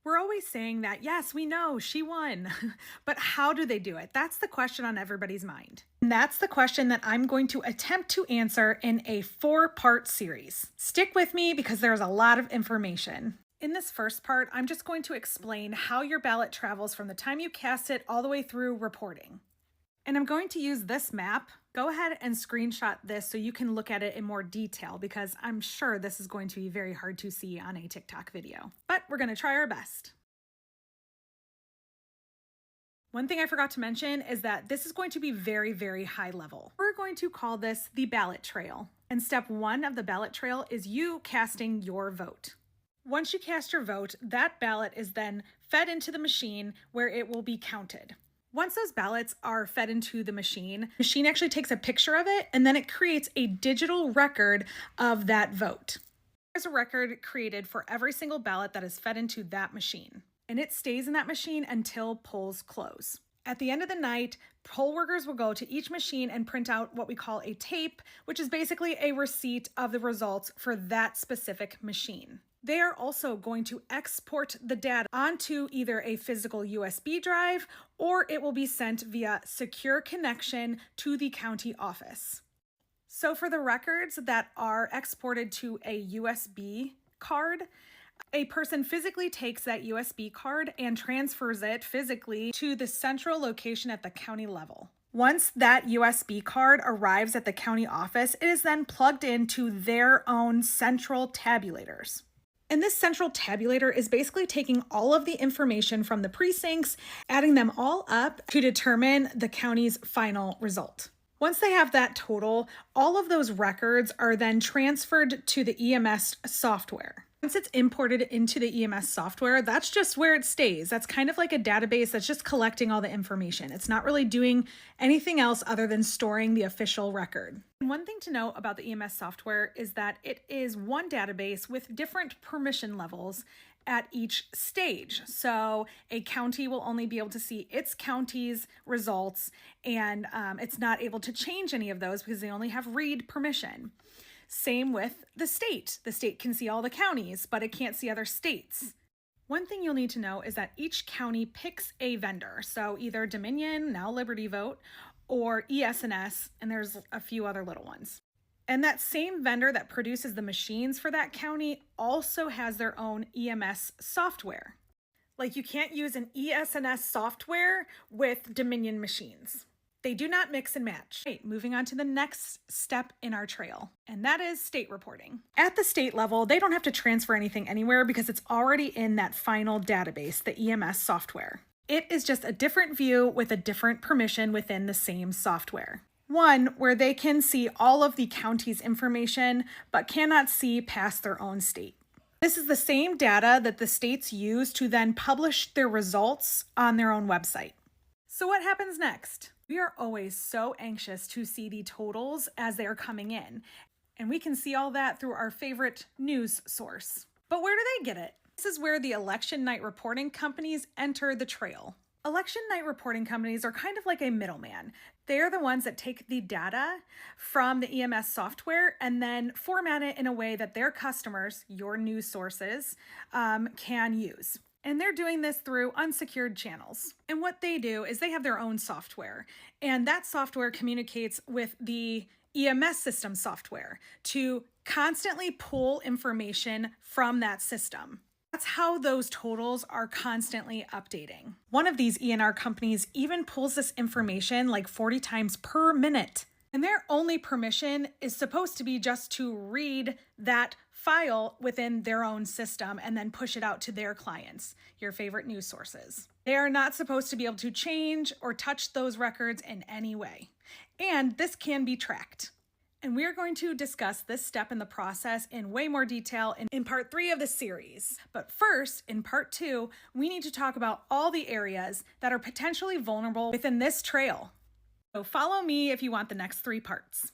We're always saying that, yes, we know she won, but how do they do it? That's the question on everybody's mind. And that's the question that I'm going to attempt to answer in a 4-part series. Stick with me because there's a lot of information. In this first part, I'm just going to explain how your ballot travels from the time you cast it all the way through reporting. And I'm going to use this map. Go ahead and screenshot this so you can look at it in more detail because I'm sure this is going to be very hard to see on a TikTok video. But we're going to try our best. One thing I forgot to mention is that this is going to be very, very high level. We're going to call this the ballot trail. And step 1 of the ballot trail is you casting your vote. Once you cast your vote, that ballot is then fed into the machine where it will be counted. Once those ballots are fed into the machine actually takes a picture of it, and then it creates a digital record of that vote. There's a record created for every single ballot that is fed into that machine, and it stays in that machine until polls close. At the end of the night, poll workers will go to each machine and print out what we call a tape, which is basically a receipt of the results for that specific machine. They are also going to export the data onto either a physical USB drive or it will be sent via secure connection to the county office. So for the records that are exported to a USB card, a person physically takes that USB card and transfers it physically to the central location at the county level. Once that USB card arrives at the county office, it is then plugged into their own central tabulators. And this central tabulator is basically taking all of the information from the precincts, adding them all up to determine the county's final result. Once they have that total, all of those records are then transferred to the EMS software. Once it's imported into the EMS software, that's just where it stays. That's kind of like a database that's just collecting all the information. It's not really doing anything else other than storing the official record. And one thing to know about the EMS software is that it is one database with different permission levels at each stage. So a county will only be able to see its county's results, and it's not able to change any of those because they only have read permission. Same with the state. The state can see all the counties, but it can't see other states. One thing you'll need to know is that each county picks a vendor. So either Dominion, now Liberty Vote, or ES&S, and there's a few other little ones. And that same vendor that produces the machines for that county also has their own EMS software. Like you can't use an ES&S software with Dominion machines. They do not mix and match. Okay, moving on to the next step in our trail, and that is state reporting. At the state level, they don't have to transfer anything anywhere because it's already in that final database, the EMS software. It is just a different view with a different permission within the same software. One where they can see all of the county's information, but cannot see past their own state. This is the same data that the states use to then publish their results on their own website. So what happens next? We are always so anxious to see the totals as they are coming in, and we can see all that through our favorite news source. But where do they get it? This is where the election night reporting companies enter the trail. Election night reporting companies are kind of like a middleman. They are the ones that take the data from the EMS software and then format it in a way that their customers, your news sources, can use. And they're doing this through unsecured channels. And what they do is they have their own software, and that software communicates with the EMS system software to constantly pull information from that system. That's how those totals are constantly updating. One of these ENR companies even pulls this information like 40 times per minute. And their only permission is supposed to be just to read that file within their own system and then push it out to their clients, your favorite news sources. They are not supposed to be able to change or touch those records in any way. And this can be tracked. And we're going to discuss this step in the process in way more detail in part 3 of the series. But first, in part 2, we need to talk about all the areas that are potentially vulnerable within this trail. So follow me if you want the next 3 parts.